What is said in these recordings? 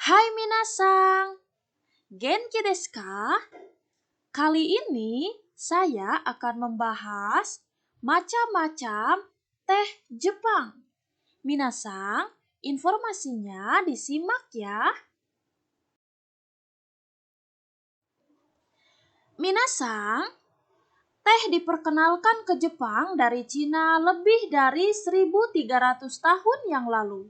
Hai minasang, genki desu ka? Kali ini saya akan membahas macam-macam teh Jepang. Minasang, informasinya disimak ya. Minasang, teh diperkenalkan ke Jepang dari Cina lebih dari 1300 tahun yang lalu.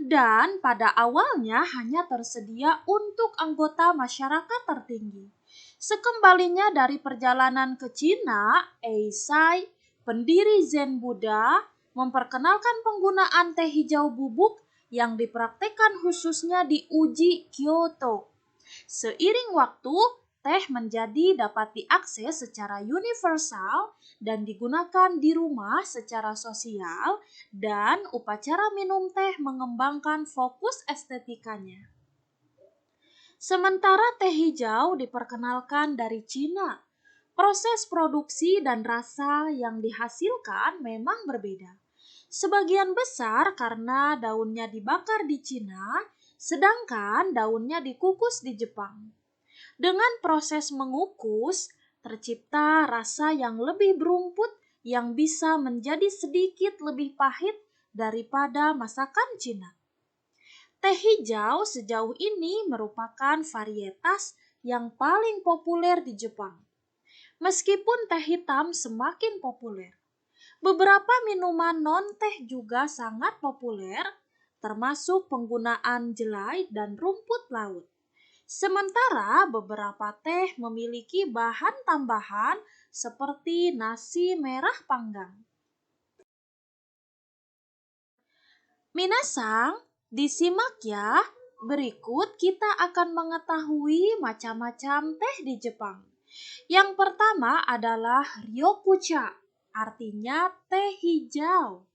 Dan pada awalnya hanya tersedia untuk anggota masyarakat tertinggi. Sekembalinya dari perjalanan ke Cina, Eisai, pendiri Zen Buddha, memperkenalkan penggunaan teh hijau bubuk yang dipraktekkan khususnya di Uji, Kyoto. Seiring waktu, teh menjadi dapat diakses secara universal dan digunakan di rumah secara sosial, dan upacara minum teh mengembangkan fokus estetikanya. Sementara teh hijau diperkenalkan dari Cina, proses produksi dan rasa yang dihasilkan memang berbeda. Sebagian besar karena daunnya dibakar di Cina, sedangkan daunnya dikukus di Jepang. Dengan proses mengukus, tercipta rasa yang lebih berumput yang bisa menjadi sedikit lebih pahit daripada masakan Cina. Teh hijau sejauh ini merupakan varietas yang paling populer di Jepang. Meskipun teh hitam semakin populer, beberapa minuman non-teh juga sangat populer, termasuk penggunaan jelai dan rumput laut. Sementara beberapa teh memiliki bahan tambahan seperti nasi merah panggang. Minasang, disimak ya. Berikut kita akan mengetahui macam-macam teh di Jepang. Yang pertama adalah ryokucha, artinya teh hijau.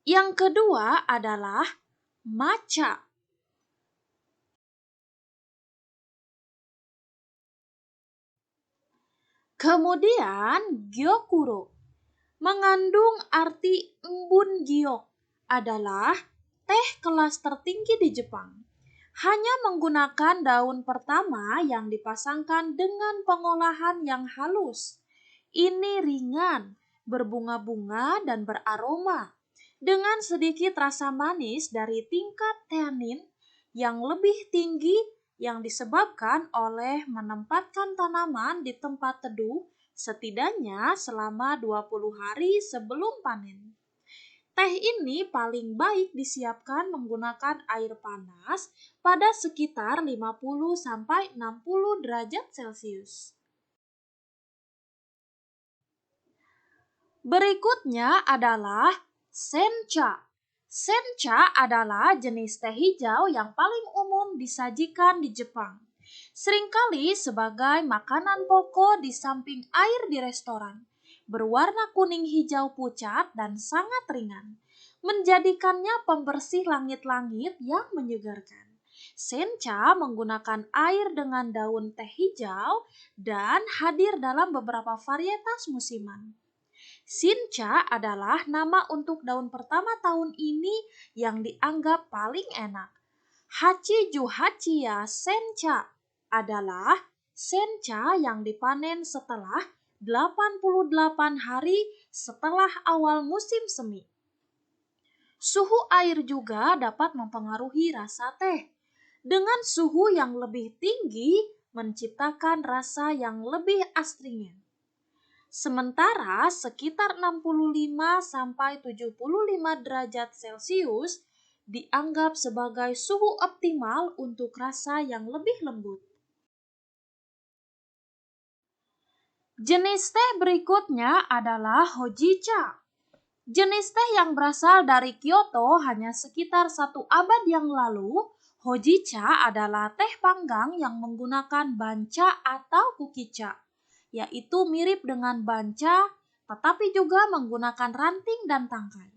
Yang kedua adalah matcha. Kemudian gyokuro, mengandung arti embun giok, adalah teh kelas tertinggi di Jepang. Hanya menggunakan daun pertama yang dipasangkan dengan pengolahan yang halus. Ini ringan, berbunga-bunga dan beraroma, dengan sedikit rasa manis dari tingkat teanin yang lebih tinggi yang disebabkan oleh menempatkan tanaman di tempat teduh setidaknya selama 20 hari sebelum panen. Teh ini paling baik disiapkan menggunakan air panas pada sekitar 50-60 derajat Celcius. Berikutnya adalah sencha. Sencha adalah jenis teh hijau yang paling umum disajikan di Jepang. Seringkali sebagai makanan pokok di samping air di restoran. Berwarna kuning hijau pucat dan sangat ringan, menjadikannya pembersih langit-langit yang menyegarkan. Sencha menggunakan air dengan daun teh hijau dan hadir dalam beberapa varietas musiman. Shincha adalah nama untuk daun pertama tahun ini yang dianggap paling enak. Hachiju Hachiya Sencha adalah sencha yang dipanen setelah 88 hari setelah awal musim semi. Suhu air juga dapat mempengaruhi rasa teh. Dengan suhu yang lebih tinggi menciptakan rasa yang lebih astringen. Sementara sekitar 65-75 derajat Celcius dianggap sebagai suhu optimal untuk rasa yang lebih lembut. Jenis teh berikutnya adalah hojicha. Jenis teh yang berasal dari Kyoto hanya sekitar 1 abad yang lalu. Hojicha adalah teh panggang yang menggunakan bancha atau kukicha, yaitu mirip dengan banca, tetapi juga menggunakan ranting dan tangkai.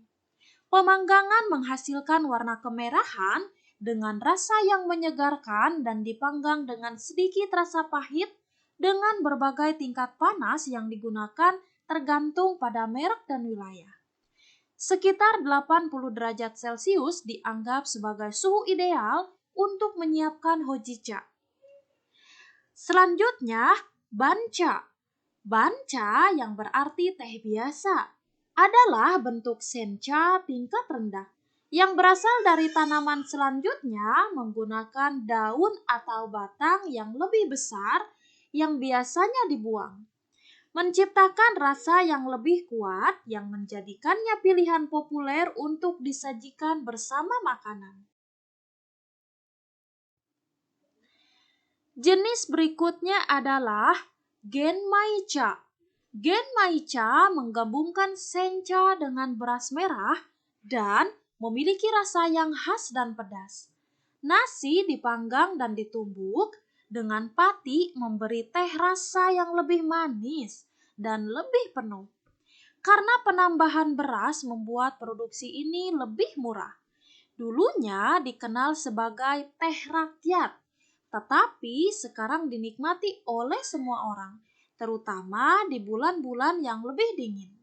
Pemanggangan menghasilkan warna kemerahan dengan rasa yang menyegarkan dan dipanggang dengan sedikit rasa pahit dengan berbagai tingkat panas yang digunakan tergantung pada merek dan wilayah. Sekitar 80 derajat Celcius dianggap sebagai suhu ideal untuk menyiapkan hojicha. Selanjutnya, bancha. Bancha yang berarti teh biasa adalah bentuk sencha tingkat rendah yang berasal dari tanaman selanjutnya menggunakan daun atau batang yang lebih besar yang biasanya dibuang, menciptakan rasa yang lebih kuat yang menjadikannya pilihan populer untuk disajikan bersama makanan. Jenis berikutnya adalah genmaicha. Genmaicha menggabungkan sencha dengan beras merah dan memiliki rasa yang khas dan pedas. Nasi dipanggang dan ditumbuk dengan pati memberi teh rasa yang lebih manis dan lebih penuh. Karena penambahan beras membuat produksi ini lebih murah. Dulunya dikenal sebagai teh rakyat, tetapi sekarang dinikmati oleh semua orang, terutama di bulan-bulan yang lebih dingin.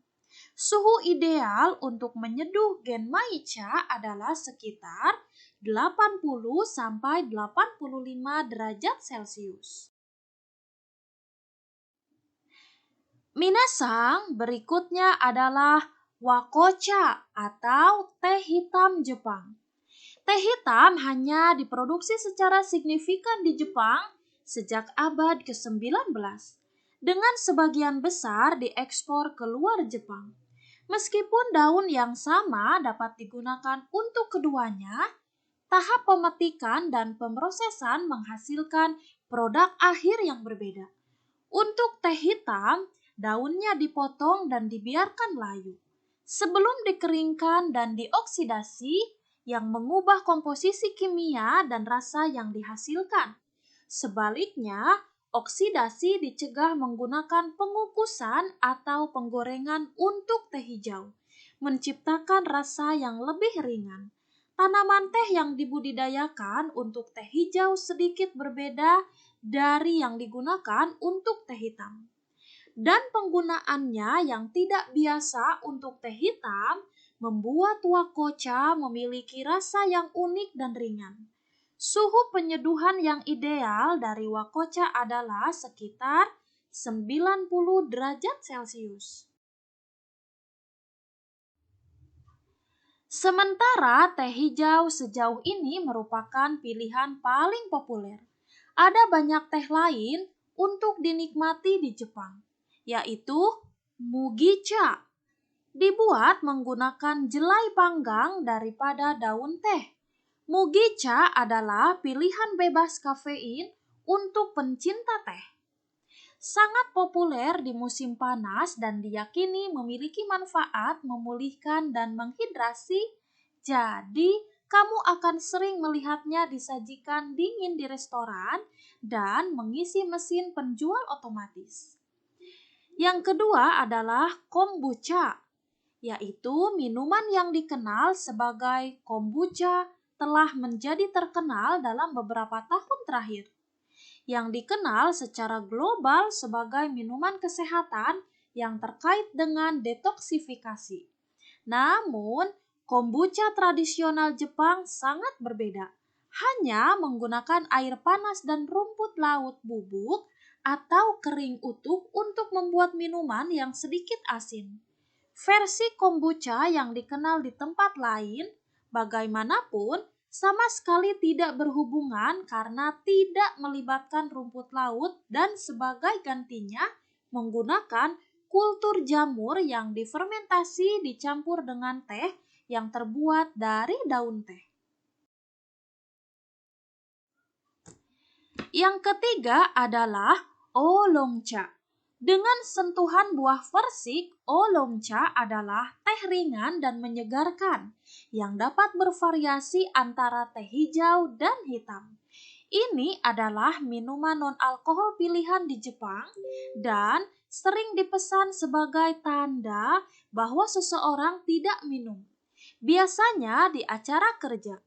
Suhu ideal untuk menyeduh genmaicha adalah sekitar 80 sampai 85 derajat Celcius. Minasang, berikutnya adalah wakocha atau teh hitam Jepang. Teh hitam hanya diproduksi secara signifikan di Jepang sejak abad ke-19, dengan sebagian besar diekspor ke luar Jepang. Meskipun daun yang sama dapat digunakan untuk keduanya, tahap pemetikan dan pemrosesan menghasilkan produk akhir yang berbeda. Untuk teh hitam, daunnya dipotong dan dibiarkan layu sebelum dikeringkan dan dioksidasi, yang mengubah komposisi kimia dan rasa yang dihasilkan. Sebaliknya, oksidasi dicegah menggunakan pengukusan atau penggorengan untuk teh hijau, menciptakan rasa yang lebih ringan. Tanaman teh yang dibudidayakan untuk teh hijau sedikit berbeda dari yang digunakan untuk teh hitam. Dan penggunaannya yang tidak biasa untuk teh hitam membuat wakocha memiliki rasa yang unik dan ringan. Suhu penyeduhan yang ideal dari wakocha adalah sekitar 90 derajat Celcius. Sementara teh hijau sejauh ini merupakan pilihan paling populer. Ada banyak teh lain untuk dinikmati di Jepang, yaitu mugicha. Dibuat menggunakan jelai panggang daripada daun teh. Mugicha adalah pilihan bebas kafein untuk pencinta teh. Sangat populer di musim panas dan diyakini memiliki manfaat memulihkan dan menghidrasi. Jadi, kamu akan sering melihatnya disajikan dingin di restoran dan mengisi mesin penjual otomatis. Yang kedua adalah kombucha, yaitu minuman yang dikenal sebagai kombucha telah menjadi terkenal dalam beberapa tahun terakhir, yang dikenal secara global sebagai minuman kesehatan yang terkait dengan detoksifikasi. Namun, kombucha tradisional Jepang sangat berbeda, hanya menggunakan air panas dan rumput laut bubuk atau kering utuh untuk membuat minuman yang sedikit asin. Versi kombucha yang dikenal di tempat lain, bagaimanapun, sama sekali tidak berhubungan karena tidak melibatkan rumput laut dan sebagai gantinya menggunakan kultur jamur yang difermentasi dicampur dengan teh yang terbuat dari daun teh. Yang ketiga adalah oolongcha. Dengan sentuhan buah persik, oolongcha adalah teh ringan dan menyegarkan yang dapat bervariasi antara teh hijau dan hitam. Ini adalah minuman non-alkohol pilihan di Jepang dan sering dipesan sebagai tanda bahwa seseorang tidak minum, biasanya di acara kerja.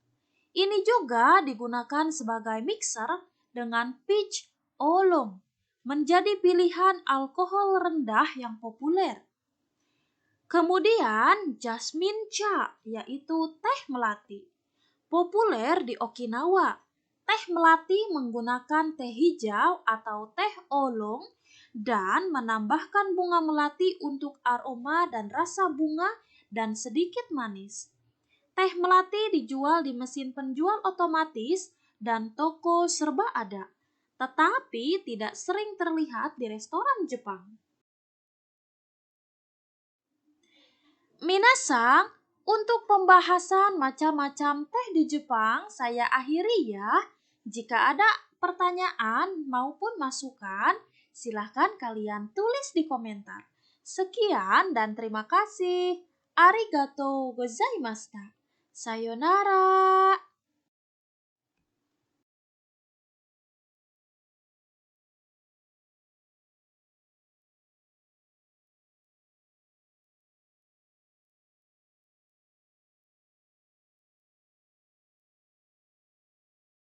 Ini juga digunakan sebagai mixer dengan peach oolong, menjadi pilihan alkohol rendah yang populer. Kemudian jasmine cha, yaitu teh melati. Populer di Okinawa, teh melati menggunakan teh hijau atau teh oolong dan menambahkan bunga melati untuk aroma dan rasa bunga dan sedikit manis. Teh melati dijual di mesin penjual otomatis dan toko serba ada, tetapi tidak sering terlihat di restoran Jepang. Minasang, untuk pembahasan macam-macam teh di Jepang, saya akhiri ya. Jika ada pertanyaan maupun masukan, silahkan kalian tulis di komentar. Sekian dan terima kasih. Arigatou gozaimashita. Sayonara.